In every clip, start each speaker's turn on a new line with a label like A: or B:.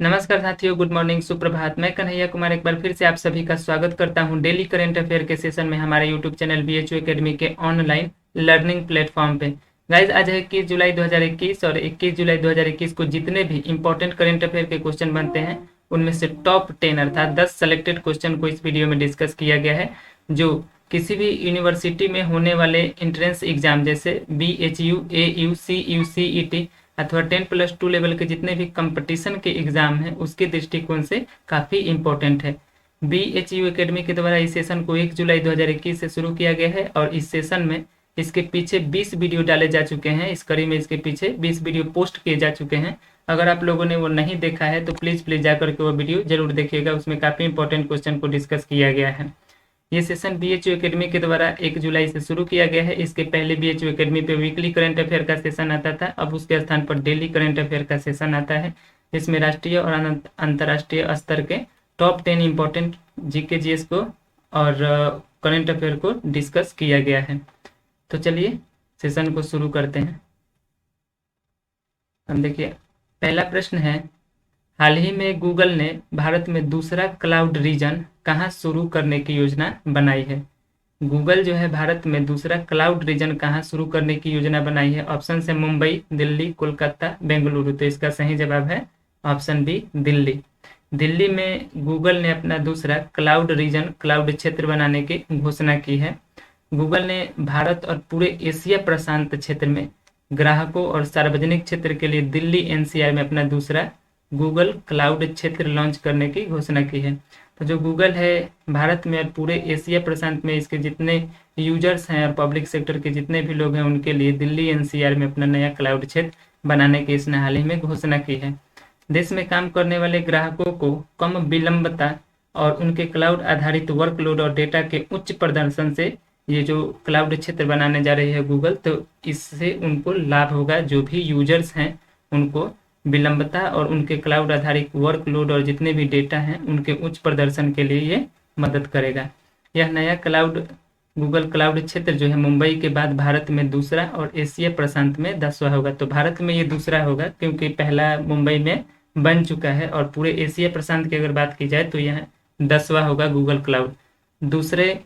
A: नमस्कार साथियों, good morning, सुप्रभात। मैं कन्हैया कुमार एक बार फिर से आप सभी का स्वागत करता हूं डेली करंट अफेयर के सेशन में हमारे यूट्यूब चैनल बीएचयू एकेडमी के ऑनलाइन लर्निंग प्लेटफॉर्म पे। गाइज, आज है 21 जुलाई 2021 और 21 जुलाई 2021 को जितने भी इंपॉर्टेंट करंट अफेयर के क्वेश्चन बनते हैं उनमें से टॉप 10 अर्थात 10 सेलेक्टेड क्वेश्चन को इस वीडियो में डिस्कस किया गया है, जो किसी भी यूनिवर्सिटी में होने वाले इंट्रेंस एग्जाम जैसे BHU, AU, CU, CET अथवा 10+2 लेवल के जितने भी कंपटीशन के एग्जाम हैं उसके दृष्टिकोण से काफ़ी इंपॉर्टेंट है। BHU एकेडमी के द्वारा इस सेशन को 1 जुलाई 2021 से शुरू किया गया है और इस सेशन में इसके पीछे 20 वीडियो डाले जा चुके हैं। इस कड़ी में इसके पीछे 20 वीडियो पोस्ट किए जा चुके हैं। अगर आप लोगों ने वो नहीं देखा है तो प्लीज़ जाकर के वो वीडियो जरूर देखिएगा, उसमें काफ़ी इंपॉर्टेंट क्वेश्चन को डिस्कस किया गया है। ये सेशन BHU एकेडमी के द्वारा 1 जुलाई से शुरू किया गया है। इसके पहले BHU एकेडमी पे वीकली करंट अफेयर का सेशन आता था, अब उसके स्थान पर डेली करंट अफेयर का सेशन आता है। इसमें राष्ट्रीय और अंतर्राष्ट्रीय स्तर के टॉप 10 इम्पोर्टेंट GK GS को और करंट अफेयर को डिस्कस किया गया है। तो चलिए सेशन को शुरू करते हैं। हम देखिए, पहला प्रश्न है, हाल ही में गूगल ने भारत में दूसरा क्लाउड रीजन कहाँ शुरू करने की योजना बनाई है? गूगल जो है भारत में दूसरा क्लाउड रीजन कहाँ शुरू करने की योजना बनाई है? ऑप्शन है मुंबई, दिल्ली, कोलकाता, बेंगलुरु। तो इसका सही जवाब है ऑप्शन बी, दिल्ली। दिल्ली में गूगल ने अपना दूसरा क्लाउड रीजन, क्लाउड क्षेत्र बनाने की घोषणा की है। गूगल ने भारत और पूरे एशिया प्रशांत क्षेत्र में ग्राहकों और सार्वजनिक क्षेत्र के लिए दिल्ली NCR में अपना दूसरा गूगल क्लाउड क्षेत्र लॉन्च करने की घोषणा की है। तो जो गूगल है भारत में और पूरे एशिया प्रशांत में इसके जितने यूजर्स हैं और पब्लिक सेक्टर के जितने भी लोग हैं उनके लिए दिल्ली NCR में अपना नया क्लाउड क्षेत्र बनाने की इसने हाल ही में घोषणा की है। देश में काम करने वाले ग्राहकों को कम विलंबता और उनके क्लाउड आधारित वर्कलोड और डेटा के उच्च प्रदर्शन से ये जो क्लाउड क्षेत्र बनाने जा रही है गूगल, तो इससे उनको लाभ होगा। जो भी यूजर्स हैं उनको विलंबता और उनके क्लाउड आधारित वर्कलोड और जितने भी डेटा हैं उनके उच्च प्रदर्शन के लिए ये मदद करेगा। यह नया क्लाउड गूगल क्लाउड क्षेत्र जो है मुंबई के बाद भारत में दूसरा और एशिया प्रशांत में 10वां होगा। तो भारत में ये दूसरा होगा क्योंकि पहला मुंबई में बन चुका है, और पूरे एशिया प्रशांत की अगर बात की जाए तो यह 10वां होगा गूगल क्लाउड। दूसरे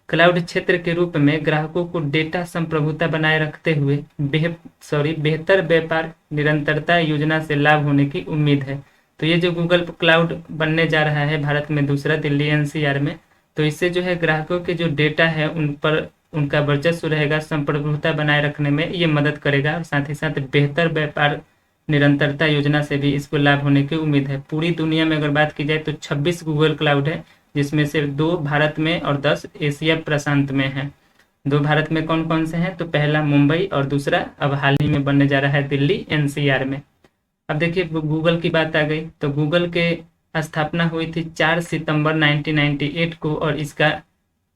A: क्लाउड क्षेत्र के रूप में ग्राहकों को डेटा संप्रभुता बनाए रखते हुए बेहतर व्यापार निरंतरता योजना से लाभ होने की उम्मीद है। तो ये जो गूगल क्लाउड बनने जा रहा है भारत में दूसरा दिल्ली NCR में, तो इससे जो है ग्राहकों के जो डेटा है उन पर उनका वर्चस्व रहेगा, संप्रभुता बनाए रखने में ये मदद करेगा, और साथ ही साथ बेहतर व्यापार निरंतरता योजना से भी इसको लाभ होने की उम्मीद है। पूरी दुनिया में अगर बात की जाए तो 26 गूगल क्लाउड है, जिसमें से 2 भारत में और 10 एशिया प्रशांत में हैं। 2 भारत में कौन कौन से हैं? तो पहला मुंबई और दूसरा अब हाल ही में बनने जा रहा है दिल्ली NCR में। अब देखिए, गूगल की बात आ गई तो गूगल के स्थापना हुई थी 4 सितंबर 1998 को, और इसका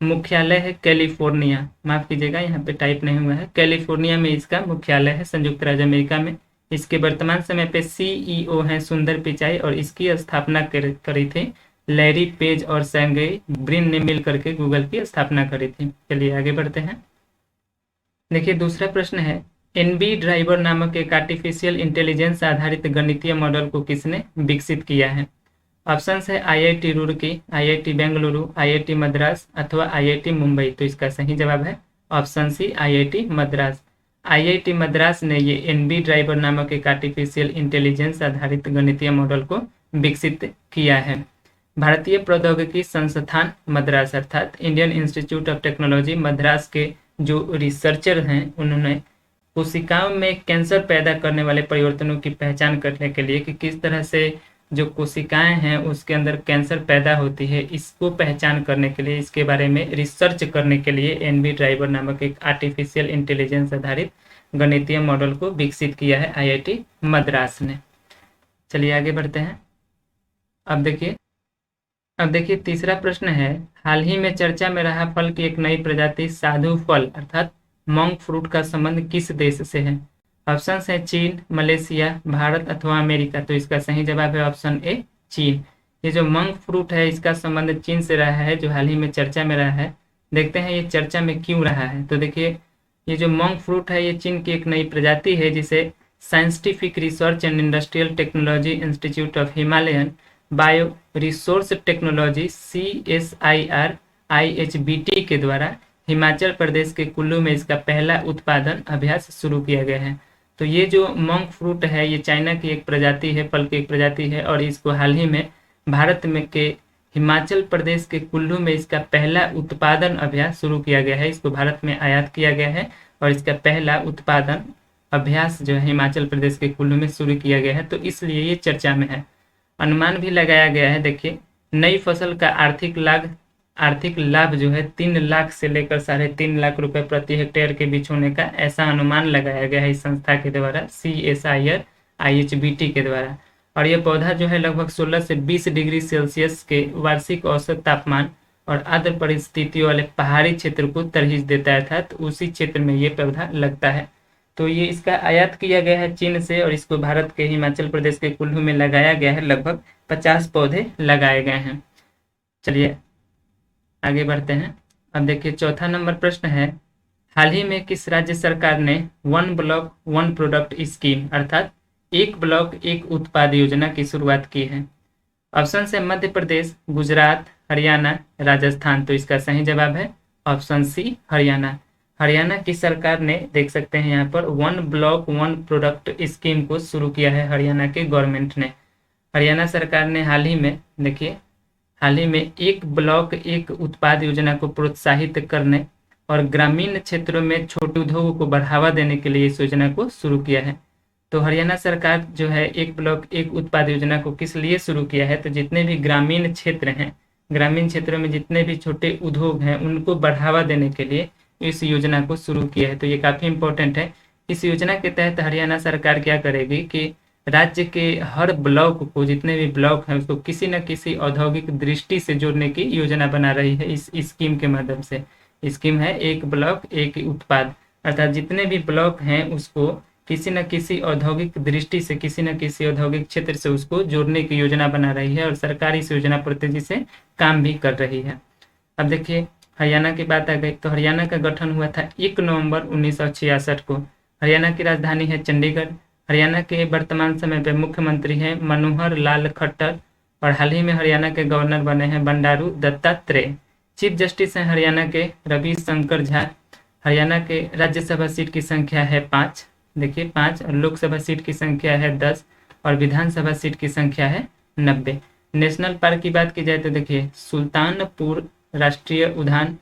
A: मुख्यालय है कैलिफोर्निया। माफ कीजिएगा, यहाँ पे टाइप नहीं हुआ है, कैलिफोर्निया में इसका मुख्यालय है, संयुक्त राज्य अमेरिका में। इसके वर्तमान समय पे CEO हैं सुंदर पिचाई, और इसकी स्थापना करी थी लैरी पेज और सर्गेई ब्रिन ने मिल करके गूगल की स्थापना करी थी। चलिए आगे बढ़ते हैं। देखिए, दूसरा प्रश्न है, NB ड्राइवर नामक एक आर्टिफिशियल इंटेलिजेंस आधारित गणितीय मॉडल को किसने विकसित किया है? ऑप्शन है IIT Roorkee, IIT Bengaluru, IIT Madras अथवा IIT मुंबई। तो इसका सही जवाब है option C, IIT Madras. IIT Madras ने ये NB ड्राइवर नामक एक आर्टिफिशियल इंटेलिजेंस आधारित गणितीय मॉडल को विकसित किया है। भारतीय प्रौद्योगिकी संस्थान मद्रास अर्थात Indian institute of technology Madras के जो रिसर्चर हैं उन्होंने कोशिकाओं में कैंसर पैदा करने वाले परिवर्तनों की पहचान करने के लिए कि किस तरह से जो कोशिकाएं हैं उसके अंदर कैंसर पैदा होती है, इसको पहचान करने के लिए, इसके बारे में रिसर्च करने के लिए NB ड्राइवर नामक एक आर्टिफिशियल इंटेलिजेंस आधारित गणितीय मॉडल को विकसित किया है IIT मद्रास ने। चलिए आगे बढ़ते हैं। अब देखिए तीसरा प्रश्न है, हाल ही में चर्चा में रहा फल की एक नई प्रजाति साधु फल अर्थात मॉन्क फ्रूट का संबंध किस देश से है? ऑप्शन है चीन, मलेशिया, भारत अथवा अमेरिका। तो इसका सही जवाब है ऑप्शन ए, चीन। ये जो मॉन्क फ्रूट है इसका संबंध चीन से रहा है, जो हाल ही में चर्चा में रहा है। देखते हैं ये चर्चा में क्यों रहा है। तो देखिए, ये जो मॉन्क फ्रूट है ये चीन की एक नई प्रजाति है जिसे scientific research and industrial technology institute of Himalayan bio resource technology CSIR IHBT के द्वारा हिमाचल प्रदेश के कुल्लू में इसका पहला उत्पादन अभ्यास शुरू किया गया है। तो ये जो मोंक फ्रूट है ये चाइना की एक प्रजाति है, फल की एक प्रजाति है, और इसको हाल ही में भारत में के हिमाचल प्रदेश के कुल्लू में इसका पहला उत्पादन अभ्यास शुरू किया गया है। इसको भारत में आयात किया गया है और इसका पहला उत्पादन अभ्यास जो है हिमाचल प्रदेश के कुल्लू में शुरू किया गया है, तो इसलिए ये चर्चा में है। अनुमान भी लगाया गया है, देखिए नई फसल का आर्थिक लाभ जो है 3 लाख से लेकर 3.5 लाख रुपए प्रति हेक्टेयर के बीच होने का ऐसा अनुमान लगाया गया है इस संस्था के द्वारा, CSIR IHBT के द्वारा। और यह पौधा जो है लगभग 16 से 20 डिग्री सेल्सियस के वार्षिक औसत तापमान और आर्द्र परिस्थितियों वाले पहाड़ी क्षेत्र को तरजीह देता है, अर्थात उसी क्षेत्र में ये पौधा लगता है। तो ये इसका आयात किया गया है चीन से और इसको भारत के हिमाचल प्रदेश के कुल्लू में लगाया गया है। लगभग 50 पौधे लगाए गए हैं। चलिए आगे बढ़ते हैं। अब देखिए चौथा नंबर प्रश्न है, हाल ही में किस राज्य सरकार ने 1 ब्लॉक 1 प्रोडक्ट स्कीम अर्थात एक ब्लॉक एक उत्पाद योजना की शुरुआत की है? ऑप्शन है मध्य प्रदेश, गुजरात, हरियाणा, राजस्थान। तो इसका सही जवाब है ऑप्शन सी, हरियाणा। हरियाणा की सरकार ने, देख सकते हैं यहाँ पर, 1 ब्लॉक 1 प्रोडक्ट स्कीम को शुरू किया है हरियाणा के गवर्नमेंट ने। हरियाणा सरकार ने हाल ही में, देखिए हाल ही में एक ब्लॉक एक उत्पाद योजना को प्रोत्साहित करने और ग्रामीण क्षेत्रों में छोटे उद्योगों को बढ़ावा देने के लिए इस योजना को शुरू किया है। तो हरियाणा सरकार जो है एक ब्लॉक एक उत्पाद योजना को किस लिए शुरू किया है? तो जितने भी ग्रामीण क्षेत्र हैं, ग्रामीण क्षेत्रों में जितने भी छोटे उद्योग हैं उनको बढ़ावा देने के लिए इस योजना को शुरू किया है। तो ये काफी इंपॉर्टेंट है। इस योजना के तहत हरियाणा सरकार क्या करेगी कि राज्य के हर ब्लॉक को, जितने भी ब्लॉक हैं उसको किसी न किसी औद्योगिक दृष्टि से जोड़ने की योजना बना रही है इस स्कीम के माध्यम से। स्कीम है एक ब्लॉक एक उत्पाद, अर्थात जितने भी ब्लॉक हैं उसको किसी न किसी औद्योगिक दृष्टि से, किसी न किसी औद्योगिक क्षेत्र से उसको जोड़ने की योजना बना रही है और सरकार इस योजना पर तेजी से काम भी कर रही है। अब देखिए हरियाणा की बात आ गई तो हरियाणा का गठन हुआ था 1 नवंबर 1966 को। हरियाणा की राजधानी है चंडीगढ़। हरियाणा के वर्तमान समय पे मुख्यमंत्री हैं मनोहर लाल खट्टर और हाल ही में हरियाणा के गवर्नर बने हैं बंडारू दत्तात्रेय। चीफ जस्टिस हैं हरियाणा के रवि शंकर झा। हरियाणा के राज्यसभा सीट की संख्या है 5, देखिए 5, और लोकसभा सीट की संख्या है 10 और विधानसभा सीट की संख्या है 90। नेशनल पार्क की बात की जाए तो देखिए सुल्तानपुर राष्ट्रीय उद्यान,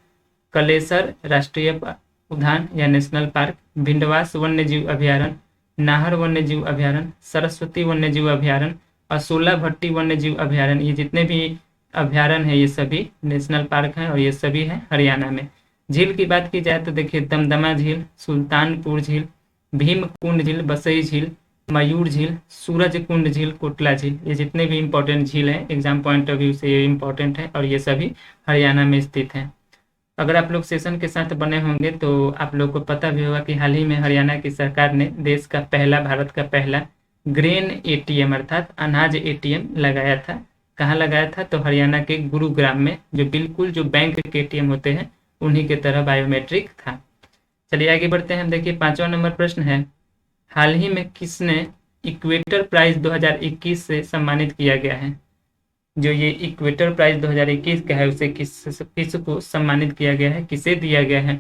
A: कलेसर राष्ट्रीय उद्यान या नेशनल पार्क, भिंडवास वन्यजीव अभ्यारण्य, नाहर वन्यजीव अभ्यारण्य, सरस्वती वन्यजीव अभ्यारण्य और सोलाभट्टी वन्यजीव अभ्यारण्य, ये जितने भी अभ्यारण्य है ये सभी नेशनल पार्क हैं और ये सभी हैं हरियाणा में। झील की बात की जाए तो देखिए दमदमा झील, सुल्तानपुर झील, भीमकुंड झील, बसई झील, मयूर झील, सूरज कुंड झील, कोटला झील, ये जितने भी इंपॉर्टेंट झील हैं एग्जाम पॉइंट ऑफ व्यू से ये इंपॉर्टेंट है और ये सभी हरियाणा में स्थित हैं। अगर आप लोग सेशन के साथ बने होंगे तो आप लोग को पता भी होगा कि हाल ही में हरियाणा की सरकार ने देश का पहला, भारत का पहला ग्रेन ATM अर्थात अनाज ATM लगाया था। कहाँ लगाया था? तो हरियाणा के गुरुग्राम में, जो बिल्कुल जो बैंक के ATM होते हैं उन्हीं के तरह बायोमेट्रिक था। चलिए आगे बढ़ते हैं। हम देखिए 5वां नंबर प्रश्न है, हाल ही में किसने इक्वेटर प्राइज 2021 से सम्मानित किया गया है? जो ये इक्वेटर प्राइज 2021 का है उसे किस को सम्मानित किया गया है, किसे दिया गया है?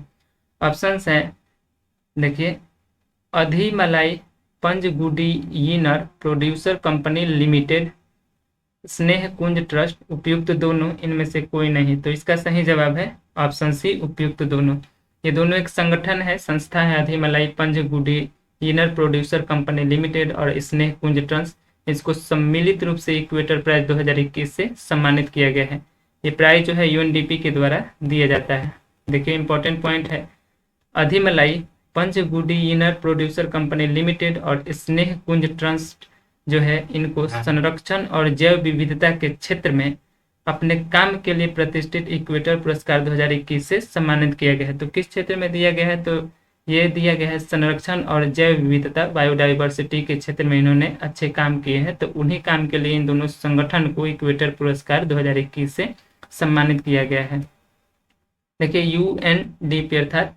A: ऑप्शंस है, देखिए अधिमलाई पंजगुडियिनर प्रोड्यूसर कंपनी लिमिटेड, स्नेह कुंज ट्रस्ट, उपयुक्त दोनों, इनमें से कोई नहीं। तो इसका सही जवाब है ऑप्शन सी, उपयुक्त दोनों। ये दोनों एक संगठन है, संस्था है, अधिमलाई पंजगुडियिनर प्रोड्यूसर कंपनी लिमिटेड और स्नेह कुंज ट्रस्ट। इसको सम्मिलित रूप से इक्वेटर प्राइज 2021 से सम्मानित किया गया है। ये प्राइज जो है UNDP के द्वारा दिया जाता है। देखिए इंपॉर्टेंट पॉइंट है, अधिमलाई पंचगुडियिनर प्रोड्यूसर कंपनी लिमिटेड और स्नेह कुंज ट्रस्ट जो है इनको संरक्षण और जैव विविधता के क्षेत्र में अपने काम के लिए प्रतिष्ठित इक्वेटर पुरस्कार 2021 से सम्मानित किया गया है। तो किस क्षेत्र में दिया गया है? तो ये दिया गया है संरक्षण और जैव विविधता, बायोडाइवर्सिटी के क्षेत्र में इन्होंने अच्छे काम किए हैं। तो उन्हीं काम के लिए इन दोनों संगठन को इक्वेटर पुरस्कार 2021 से सम्मानित किया गया है। देखिए UNDP अर्थात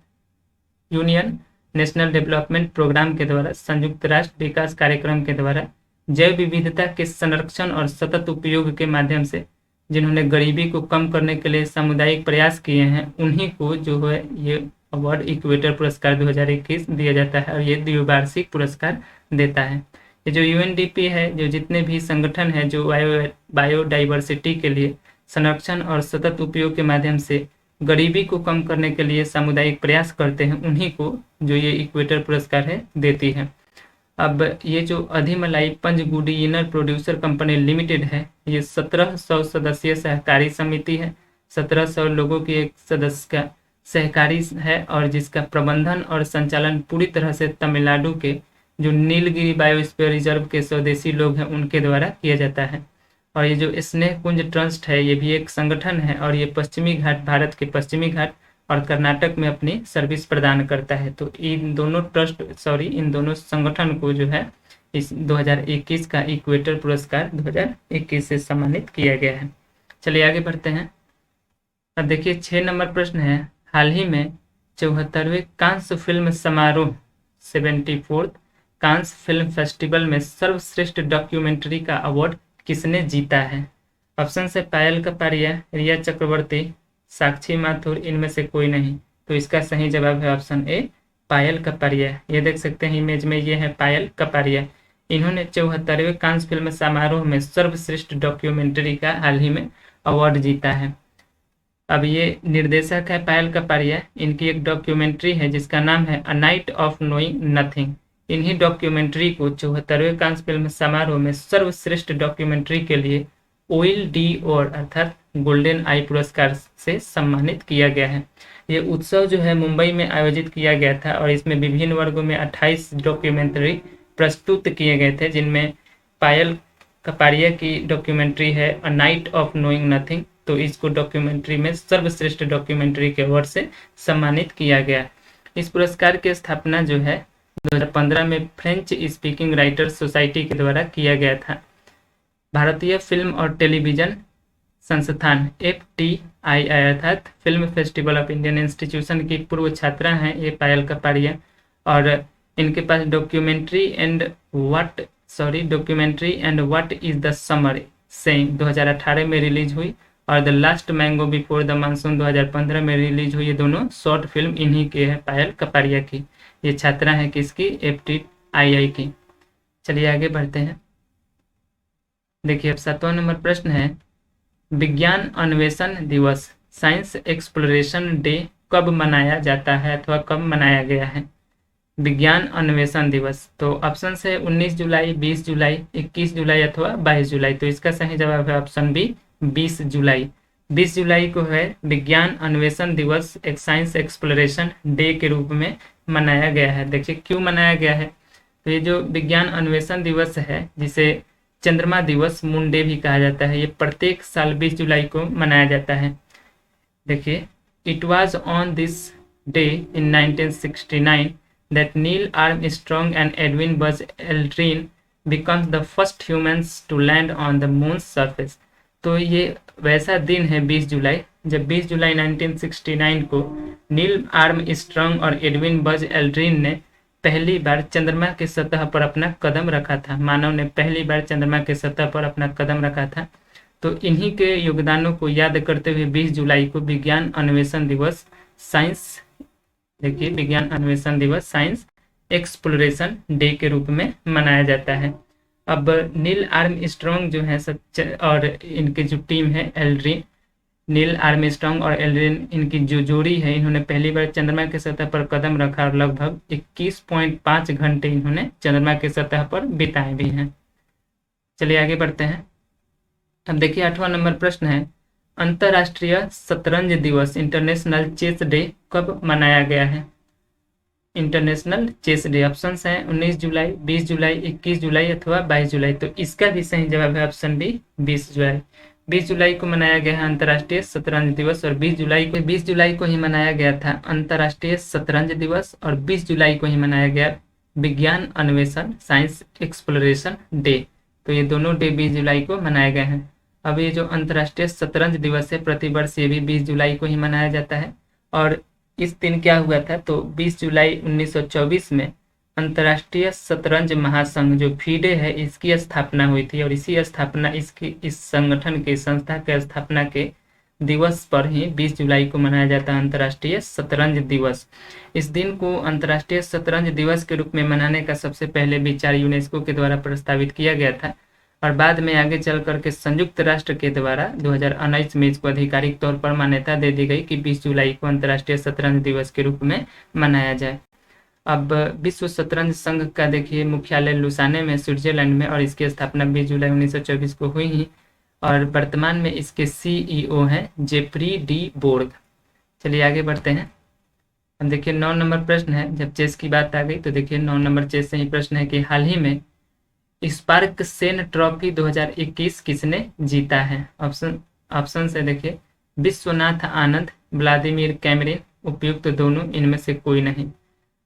A: यूनियन नेशनल डेवलपमेंट प्रोग्राम के द्वारा, संयुक्त राष्ट्र विकास कार्यक्रम के द्वारा जैव विविधता के संरक्षण और सतत उपयोग के माध्यम से जिन्होंने गरीबी को कम करने के लिए सामुदायिक प्रयास किए हैं, उन्हीं को जो है ये अवार्ड इक्वेटर पुरस्कार 2021 दिया जाता है और ये द्विवार्षिक पुरस्कार देता है। ये जो यूएनडीपी है, जो जितने भी संगठन है जो बायोडाइवर्सिटी के लिए संरक्षण और सतत उपयोग के माध्यम से गरीबी को कम करने के लिए सामुदायिक प्रयास करते हैं, उन्हीं को जो ये इक्वेटर पुरस्कार है देती है। अब ये जो अधिमलाई पंचगुडी इनर प्रोड्यूसर कंपनी लिमिटेड है, ये 1700 सदस्यीय सहकारी समिति है, 1700 लोगों की एक सदस्य का सहकारी है और जिसका प्रबंधन और संचालन पूरी तरह से तमिलनाडु के जो नीलगिरी बायोस्फीयर रिजर्व के स्वदेशी लोग हैं उनके द्वारा किया जाता है। और ये जो स्नेह कुंज ट्रस्ट है, ये भी एक संगठन है और ये पश्चिमी घाट, भारत के पश्चिमी घाट और कर्नाटक में अपनी सर्विस प्रदान करता है। तो इन दोनों संगठन को जो है इस 2021 का इक्वेटर पुरस्कार 2021 से सम्मानित किया गया है। चलिए आगे बढ़ते हैं। अब देखिए 6 नंबर प्रश्न है, हाल ही में 74वें कांस्य फिल्म समारोह 74th कांस्य फिल्म फेस्टिवल में सर्वश्रेष्ठ डॉक्यूमेंट्री का अवार्ड किसने जीता है? ऑप्शन है पायल कपाड़िया, रिया चक्रवर्ती, साक्षी माथुर, इनमें से कोई नहीं। तो इसका सही जवाब है ऑप्शन ए, पायल कपाड़िया। ये देख सकते हैं इमेज में, ये है पायल कपाड़िया। इन्होंने 74वें कांस्य फिल्म समारोह में सर्वश्रेष्ठ डॉक्यूमेंट्री का हाल ही में अवार्ड जीता है। अब ये निर्देशक है पायल कपाड़िया, इनकी एक डॉक्यूमेंट्री है जिसका नाम है a night of knowing nothing. इन्हीं डॉक्यूमेंट्री को 74वें कांस्य फिल्म समारोह में सर्वश्रेष्ठ डॉक्यूमेंट्री के लिए ओइल डी और अर्थात गोल्डन आई पुरस्कार से सम्मानित किया गया है। ये उत्सव जो है मुंबई में आयोजित किया गया था और इसमें विभिन्न वर्गों में 28 डॉक्यूमेंट्री प्रस्तुत किए गए थे, जिनमें पायल कपाड़िया की डॉक्यूमेंट्री है a night of knowing nothing. तो इसको डॉक्यूमेंट्री में सर्वश्रेष्ठ डॉक्यूमेंट्री के अवार्ड से सम्मानित किया गया। इस पुरस्कार की स्थापना जो है 2015 में फ्रेंच स्पीकिंग राइटर्स सोसाइटी के द्वारा किया गया था। भारतीय फिल्म और टेलीविजन संस्थान FTII अर्थात film festival of Indian institution की पूर्व छात्रा हैं ये पायल कपाड़िया, और इनके पास documentary and what is the summer saying 2018 में रिलीज हुई और the last mango before the monsoon 2015 में रिलीज हुई। ये दोनों शॉर्ट फिल्म इन्हीं के है, पायल कपाड़िया की। ये छात्रा है किसकी? FTII की। चलिए आगे बढ़ते हैं। देखिए अब 7वां नंबर प्रश्न है, विज्ञान अन्वेषण दिवस साइंस एक्सप्लोरेशन डे कब मनाया जाता है अथवा कब मनाया गया है? विज्ञान अन्वेषण दिवस, तो ऑप्शन है 19 जुलाई, 20 जुलाई, 21 जुलाई अथवा 22 जुलाई। तो इसका सही जवाब है ऑप्शन बी, 20 जुलाई। 20 जुलाई को है विज्ञान अन्वेषण दिवस एक साइंस एक्सप्लोरेशन डे के रूप में मनाया गया है। देखिए क्यों मनाया गया है। तो ये जो विज्ञान अन्वेषण दिवस है, जिसे चंद्रमा दिवस मून डे भी कहा जाता है, ये प्रत्येक साल 20 जुलाई को मनाया जाता है। देखिए, it was on this day in 1969 that Neil Armstrong and Edwin Buzz Aldrin becomes the first humans to land on the moon surface. तो ये वैसा दिन है 20 जुलाई, जब 20 जुलाई 1969 को नील आर्मस्ट्रॉन्ग और एडविन बज एल्ड्रिन ने पहली बार चंद्रमा की सतह पर अपना कदम रखा था। मानव ने पहली बार चंद्रमा की सतह पर अपना कदम रखा था। तो इन्हीं के योगदानों को याद करते हुए 20 जुलाई को विज्ञान अन्वेषण दिवस साइंस एक्सप्लोरेशन डे के रूप में मनाया जाता है। अब नील आर्मस्ट्रॉन्ग जो है और इनकी जो टीम है एल्ड्रिन, नील आर्मस्ट्रॉन्ग और एल्ड्रिन, इनकी जो जोड़ी है, इन्होंने पहली बार चंद्रमा की सतह पर कदम रखा और लगभग 21.5 घंटे इन्होंने चंद्रमा की सतह पर बिताए भी हैं। चलिए आगे बढ़ते हैं। अब देखिए 8वां नंबर प्रश्न है, अंतर्राष्ट्रीय शतरंज दिवस इंटरनेशनल चेस डे कब मनाया गया है? इंटरनेशनल चेस डे ऑप्शन हैं 19 जुलाई, 20 जुलाई, 21 जुलाई अथवा 22 जुलाई। तो इसका भी सही जवाब है ऑप्शन बी, 20 जुलाई। 20 जुलाई को मनाया गया है अंतर्राष्ट्रीय शतरंज दिवस और 20 जुलाई को ही मनाया गया था अंतर्राष्ट्रीय शतरंज दिवस और 20 जुलाई को ही मनाया गया विज्ञान अन्वेषण साइंस एक्सप्लोरेशन डे। तो ये दोनों डे 20 जुलाई को मनाए गए हैं। अब ये जो अंतर्राष्ट्रीय शतरंज दिवस है प्रतिवर्ष ये भी 20 जुलाई को ही मनाया जाता है और इस दिन क्या हुआ था, तो 20 जुलाई 1924 में अंतर्राष्ट्रीय शतरंज महासंघ जो फीडे है इसकी स्थापना हुई थी। और इस संगठन के संस्था के स्थापना के दिवस पर ही 20 जुलाई को मनाया जाता है अंतर्राष्ट्रीय शतरंज दिवस। इस दिन को अंतर्राष्ट्रीय शतरंज दिवस के रूप में मनाने का सबसे पहले विचार यूनेस्को के द्वारा प्रस्तावित किया गया था और बाद में आगे चल करके संयुक्त राष्ट्र के द्वारा 2019 में इसको आधिकारिक तौर पर मान्यता दे दी गई कि 20 जुलाई को अंतर्राष्ट्रीय शतरंज दिवस के रूप में मनाया जाए। अब विश्व शतरंज संघ का देखिए मुख्यालय लुसाने में स्विट्जरलैंड में, और इसकी स्थापना 20 जुलाई 1924 को हुई ही, और वर्तमान में इसके सीईओ हैं जेफ्री डी बोर्ग। चलिए आगे बढ़ते हैं। अब देखिए 9 नंबर प्रश्न है, जब चेस की बात आ गई तो देखिए 9 नंबर चेस से ही प्रश्न है कि हाल ही में स्पार्क सेन ट्रॉफी 2021 किसने जीता है। ऑप्शन से देखिए विश्वनाथ आनंद, व्लादिमीर कैमरिन, उपयुक्त दोनों, इनमें से कोई नहीं।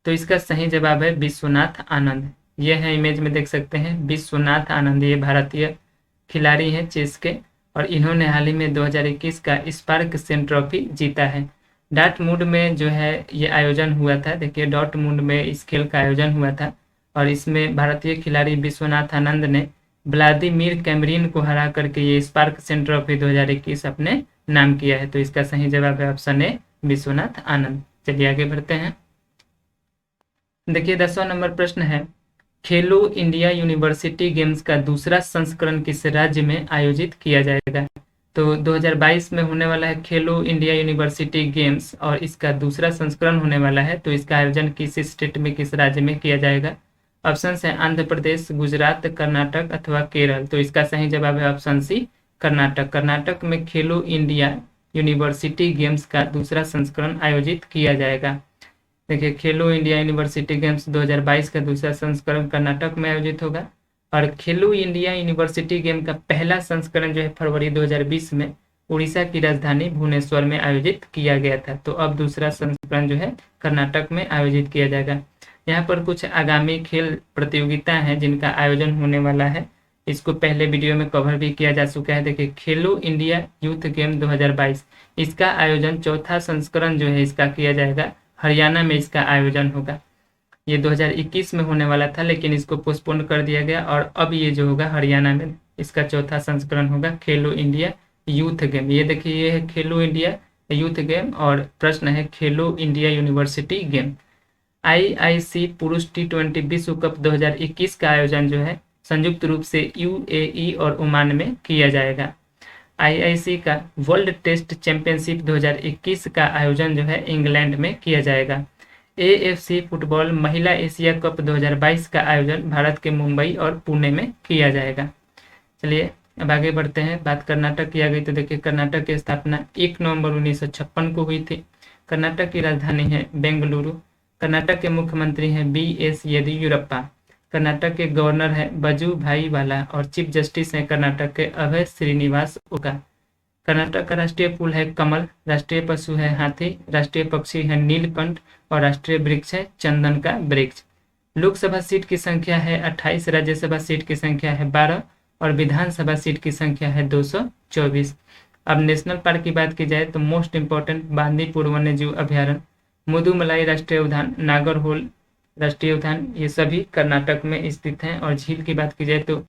A: तो इसका सही जवाब है विश्वनाथ आनंद। ये है इमेज में देख सकते हैं विश्वनाथ आनंद, ये भारतीय खिलाड़ी हैं चेस के और इन्होंने हाल ही में 2021 का स्पार्क सेन ट्रॉफी जीता है। डॉर्टमुंड में जो है ये आयोजन हुआ था। देखिए डॉर्टमुंड में इस खेल का आयोजन हुआ था और इसमें भारतीय खिलाड़ी विश्वनाथ आनंद ने व्लादिमीर कैमरिन को हरा करके ये स्पार्क सेन ट्रॉफी 2021 अपने नाम किया है। तो इसका सही जवाब है ऑप्शन ए विश्वनाथ आनंद। चलिए आगे बढ़ते हैं। देखिए 10वां नंबर प्रश्न है, खेलो इंडिया यूनिवर्सिटी गेम्स का दूसरा संस्करण किस राज्य में आयोजित किया जाएगा। तो 2022 में होने वाला है खेलो इंडिया यूनिवर्सिटी गेम्स और इसका दूसरा संस्करण होने वाला है। तो इसका आयोजन किस स्टेट में, किस राज्य में किया जाएगा। ऑप्शन है आंध्र प्रदेश, गुजरात, कर्नाटक अथवा केरल। तो इसका सही जवाब है ऑप्शन सी कर्नाटक। कर्नाटक में खेलो इंडिया यूनिवर्सिटी गेम्स का दूसरा संस्करण आयोजित किया जाएगा। देखिए खेलो इंडिया यूनिवर्सिटी गेम्स 2022 का दूसरा संस्करण कर्नाटक में आयोजित होगा और खेलो इंडिया यूनिवर्सिटी गेम का पहला संस्करण जो है फरवरी 2020 में उड़ीसा की राजधानी भुवनेश्वर में आयोजित किया गया था। तो अब दूसरा संस्करण जो है कर्नाटक में आयोजित किया जाएगा। यहाँ पर कुछ आगामी खेल प्रतियोगिता हैं जिनका आयोजन होने वाला है, इसको पहले वीडियो में कवर भी किया जा चुका है। देखिए खेलो इंडिया यूथ गेम 2022 इसका आयोजन चौथा संस्करण जो है इसका किया जाएगा हरियाणा में, इसका आयोजन होगा। ये 2021 में होने वाला था लेकिन इसको पोस्टपोन कर दिया गया और अब ये जो होगा हरियाणा में इसका चौथा संस्करण होगा खेलो इंडिया यूथ गेम। ये देखिए ये है खेलो इंडिया यूथ गेम और प्रश्न है खेलो इंडिया यूनिवर्सिटी गेम। आईआईसी पुरुष T20 विश्व कप 2021 का आयोजन जो है संयुक्त रूप से यूएई और ओमान में किया जाएगा। आईआईसी का वर्ल्ड टेस्ट चैंपियनशिप 2021 का आयोजन जो है इंग्लैंड में किया जाएगा। एएफसी फुटबॉल महिला एशिया कप 2022 का आयोजन भारत के मुंबई और पुणे में किया जाएगा। चलिए अब आगे बढ़ते हैं। बात कर्नाटक की आ गई तो देखिए कर्नाटक की स्थापना 1 नवंबर 1956 को हुई थी। कर्नाटक की राजधानी है बेंगलुरु। कर्नाटक के मुख्यमंत्री हैं BS येदियुरप्पा। कर्नाटक के गवर्नर है वजुभाई वाला और चीफ जस्टिस हैं कर्नाटक के अभय श्रीनिवास ओका। कर्नाटक का राष्ट्रीय फूल है कमल, राष्ट्रीय पशु है हाथी, राष्ट्रीय पक्षी है नीलकंठ और राष्ट्रीय वृक्ष है चंदन का वृक्ष। लोकसभा सीट की संख्या है 28, राज्यसभा सीट की संख्या है 12 और विधानसभा सीट की संख्या है 224। अब नेशनल पार्क की बात की जाए तो मोस्ट इंपोर्टेंट बांदीपुर वन्य जीव अभ्यारण्य, मुदुमलाई राष्ट्रीय उद्यान, नागरहोल राष्ट्रीय उद्यान, ये सभी कर्नाटक में स्थित हैं। और झील की बात की जाए तो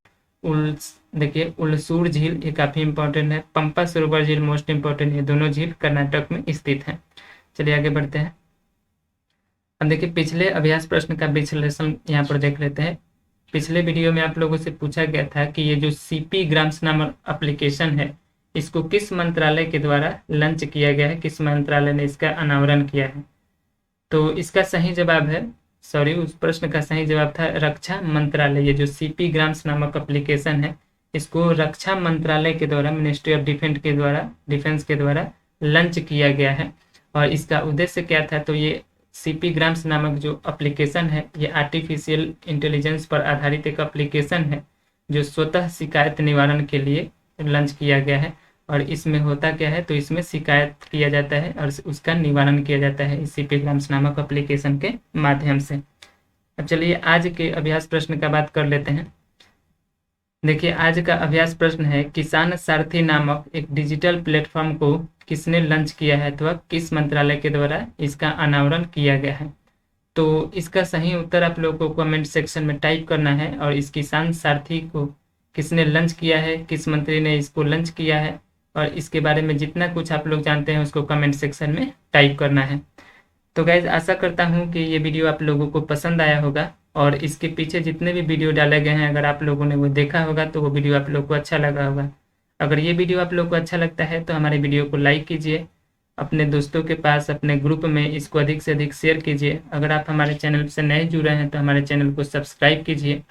A: देखिए उलसूर झील ये काफी इंपॉर्टेंट है, पंपा सरोवर झील मोस्ट इंपॉर्टेंट, ये दोनों झील कर्नाटक में स्थित हैं। चलिए आगे बढ़ते हैं। अब देखिए पिछले अभ्यास प्रश्न का विश्लेषण यहाँ पर देख लेते हैं। पिछले वीडियो में आप लोगों से पूछा गया था कि ये जो CP ग्राम्स नामक एप्लीकेशन है इसको किस मंत्रालय के द्वारा लॉन्च किया गया है, किस मंत्रालय ने इसका अनावरण किया है। तो इसका सही जवाब है, उस प्रश्न का सही जवाब था रक्षा मंत्रालय। ये जो CP ग्राम्स नामक एप्लीकेशन है इसको रक्षा मंत्रालय के द्वारा, मिनिस्ट्री ऑफ डिफेंस के द्वारा लॉन्च किया गया है। और इसका उद्देश्य क्या था, तो ये CP ग्राम्स नामक जो एप्लीकेशन है ये आर्टिफिशियल इंटेलिजेंस पर आधारित एक एप्लीकेशन है जो स्वतः शिकायत निवारण के लिए लॉन्च किया गया है। और इसमें होता क्या है, तो इसमें शिकायत किया जाता है और उसका निवारण किया जाता है इस CP ग्राम्स नामक एप्लीकेशन के माध्यम से। अब चलिए आज के अभ्यास प्रश्न का बात कर लेते हैं। देखिए आज का अभ्यास प्रश्न है किसान सारथी नामक एक डिजिटल प्लेटफॉर्म को किसने लॉन्च किया है अथवा किस मंत्रालय के द्वारा इसका अनावरण किया गया है। तो इसका सही उत्तर आप लोगों को कमेंट सेक्शन में टाइप करना है और इस किसान सारथी को किसने लॉन्च किया है, किस मंत्री ने इसको लॉन्च किया है, और इसके बारे में जितना कुछ आप लोग जानते हैं उसको कमेंट सेक्शन में टाइप करना है। तो गाइज आशा करता हूँ कि ये वीडियो आप लोगों को पसंद आया होगा और इसके पीछे जितने भी वीडियो डाले गए हैं अगर आप लोगों ने वो देखा होगा तो वो वीडियो आप लोग को अच्छा लगा होगा। अगर ये वीडियो आप लोग को अच्छा लगता है तो हमारे वीडियो को लाइक कीजिए, अपने दोस्तों के पास अपने ग्रुप में इसको अधिक से अधिक शेयर कीजिए। अगर आप हमारे चैनल से नए जुड़े हैं तो हमारे चैनल को सब्सक्राइब कीजिए।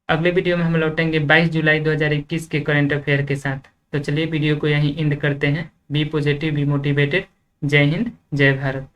A: अगले वीडियो में हम लौटेंगे 22 जुलाई 2021 के करंट अफेयर के साथ। तो चलिए वीडियो को यहीं एंड करते हैं। Be positive, be motivated. जय हिंद, जय भारत।